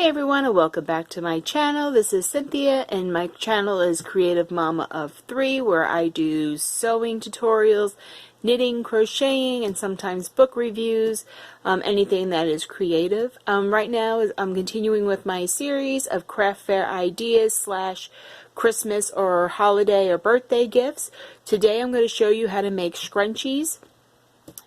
everyone, and welcome back to my channel. This is Cynthia and my channel is Creative Mama of 3, where I do sewing tutorials, knitting, crocheting, and sometimes book reviews, anything that is creative. Right now I'm continuing with my series of craft fair ideas slash Christmas or holiday or birthday gifts. Today I'm going to show you how to make scrunchies.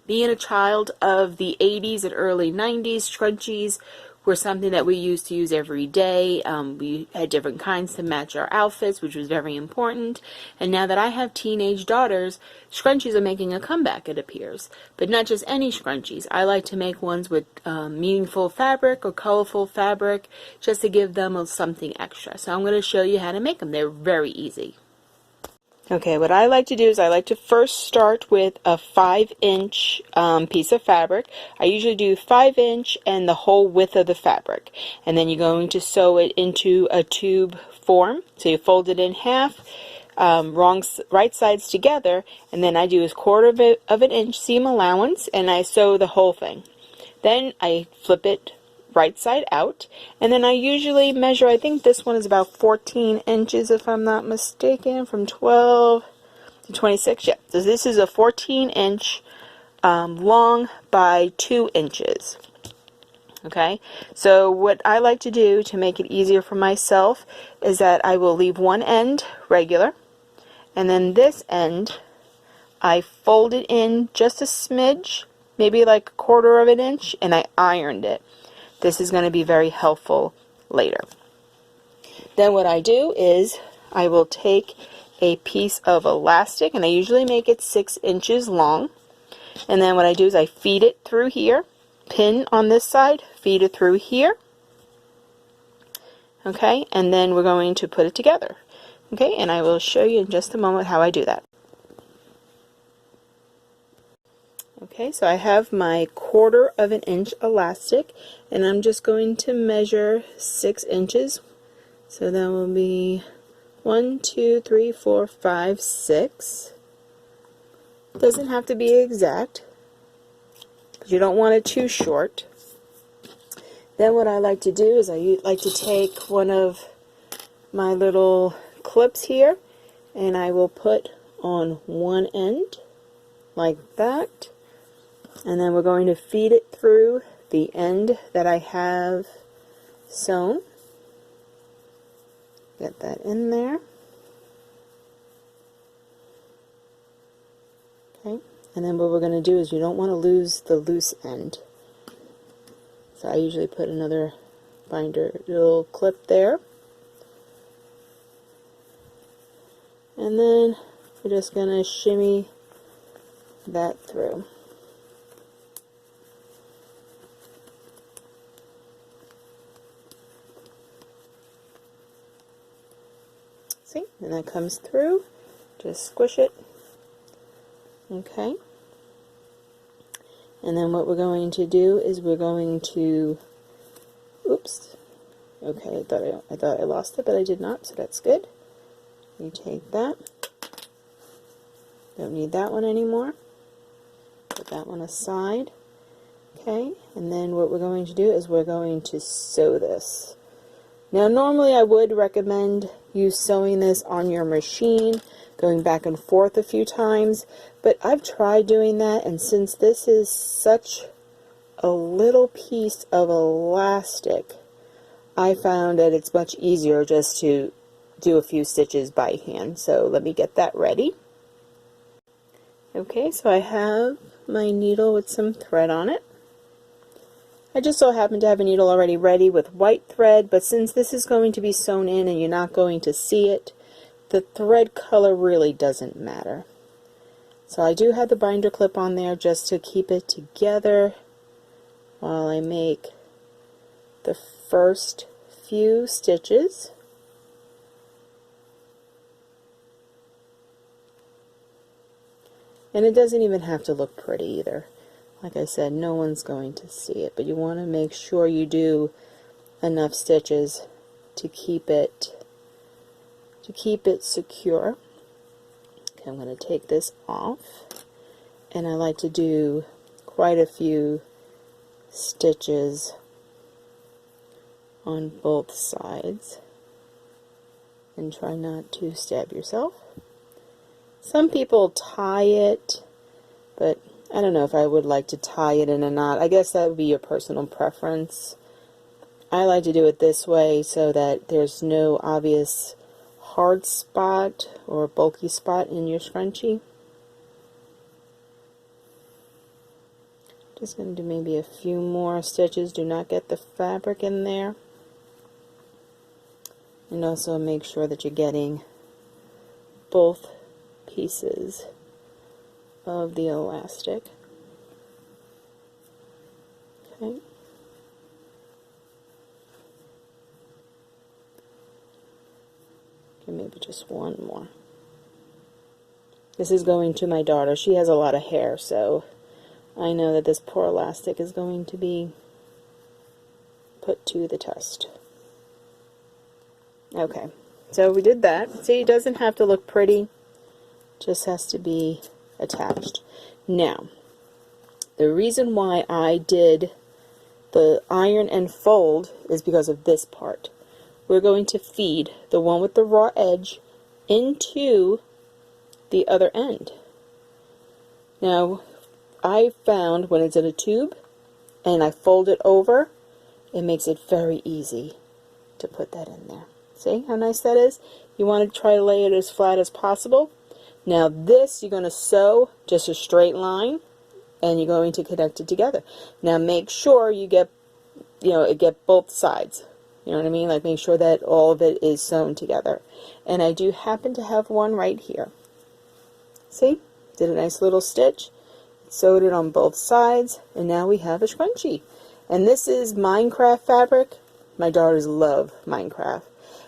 Being a child of the 80s and early 90s, scrunchies were something that we used to use every day. We had different kinds to match our outfits, which was very important. And now that I have teenage daughters, scrunchies are making a comeback, it appears. But not just any scrunchies. I like to make ones with meaningful fabric or colorful fabric, just to give them something extra. So I'm going to show you how to make them. They're very easy. Okay, what I like to do is I like to first start with a 5-inch piece of fabric. I usually do 5-inch and the whole width of the fabric. And then you're going to sew it into a tube form. So you fold it in half, right sides together, and then I do a 1/4 of an inch seam allowance, and I sew the whole thing. Then I flip it right side out, and then I usually measure, I think this one is about 14 inches if I'm not mistaken, from 12 to 26. Yeah, so this is a 14-inch long by 2 inches. Okay, so what I like to do to make it easier for myself is that I will leave one end regular, and then this end I fold it in just a smidge, maybe like 1/4 of an inch, and I ironed it. This is going to be very helpful later. Then what I do is I will take a piece of elastic, and I usually make it 6 inches long. And then what I do is I feed it through here, pin on this side, feed it through here. Okay, and then we're going to put it together. Okay, and I will show you in just a moment how I do that. Okay, so I have my 1/4 of an inch elastic, and I'm just going to measure 6 inches. So that will be 1, 2, 3, 4, 5, 6. Doesn't have to be exact, but you don't want it too short. Then what I like to do is I like to take one of my little clips here, and I will put on one end like that. And then we're going to feed it through the end that I have sewn. Get that in there. Okay, and then what we're going to do is you don't want to lose the loose end. So I usually put another binder little clip there. And then we're just going to shimmy that through. See, and that comes through. Just squish it. Okay. And then what we're going to do is we're going to, oops. Okay, I thought I lost it, but I did not, so that's good. You take that. Don't need that one anymore. Put that one aside. Okay, and then what we're going to do is we're going to sew this. Now normally I would recommend you sewing this on your machine, going back and forth a few times, but I've tried doing that, and since this is such a little piece of elastic, I found that it's much easier just to do a few stitches by hand. So let me get that ready. Okay, so I have my needle with some thread on it. I just so happen to have a needle already ready with white thread, but since this is going to be sewn in and you're not going to see it, the thread color really doesn't matter. So I do have the binder clip on there just to keep it together while I make the first few stitches. And it doesn't even have to look pretty either. Like I said, no one's going to see it, but you want to make sure you do enough stitches to keep it secure. Okay, I'm going to take this off, and I like to do quite a few stitches on both sides. And try not to stab yourself. Some people tie it, but I don't know if I would like to tie it in a knot. I guess that would be your personal preference. I like to do it this way so that there's no obvious hard spot or bulky spot in your scrunchie. Just going to do maybe a few more stitches. Do not get the fabric in there. And also make sure that you're getting both pieces of the elastic. Okay. Okay, maybe just one more. This is going to my daughter. She has a lot of hair, so I know that this poor elastic is going to be put to the test. Okay, so we did that. See, it doesn't have to look pretty, just has to be attached. Now, the reason why I did the iron and fold is because of this part. We're going to feed the one with the raw edge into the other end. Now, I found when it's in a tube and I fold it over, it makes it very easy to put that in there. See how nice that is? You want to try to lay it as flat as possible. Now this you're going to sew just a straight line and you're going to connect it together. Now make sure you get, get both sides. You know what I mean? Like make sure that all of it is sewn together. And I do happen to have one right here. See? Did a nice little stitch. Sewed it on both sides. And now we have a scrunchie. And this is Minecraft fabric. My daughters love Minecraft.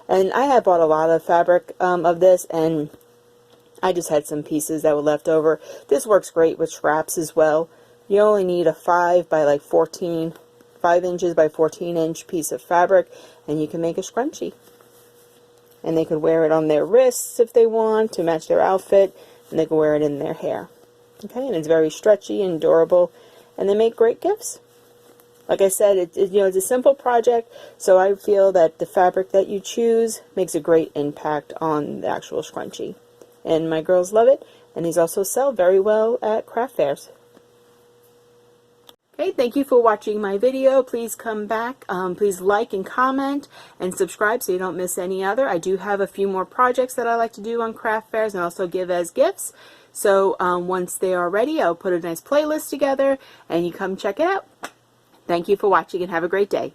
And I had bought a lot of fabric of this, and I just had some pieces that were left over. This works great with straps as well. You only need a 5 inches by 14 inch piece of fabric, and you can make a scrunchie. And they could wear it on their wrists if they want to match their outfit, and they can wear it in their hair. Okay, and it's very stretchy and durable, and they make great gifts. Like I said, it's a simple project, so I feel that the fabric that you choose makes a great impact on the actual scrunchie. And my girls love it, and these also sell very well at craft fairs. Okay, thank you for watching my video. Please come back. Please like and comment and subscribe so you don't miss any other. I do have a few more projects that I like to do on craft fairs and also give as gifts. So once they are ready, I'll put a nice playlist together, and you come check it out. Thank you for watching and have a great day.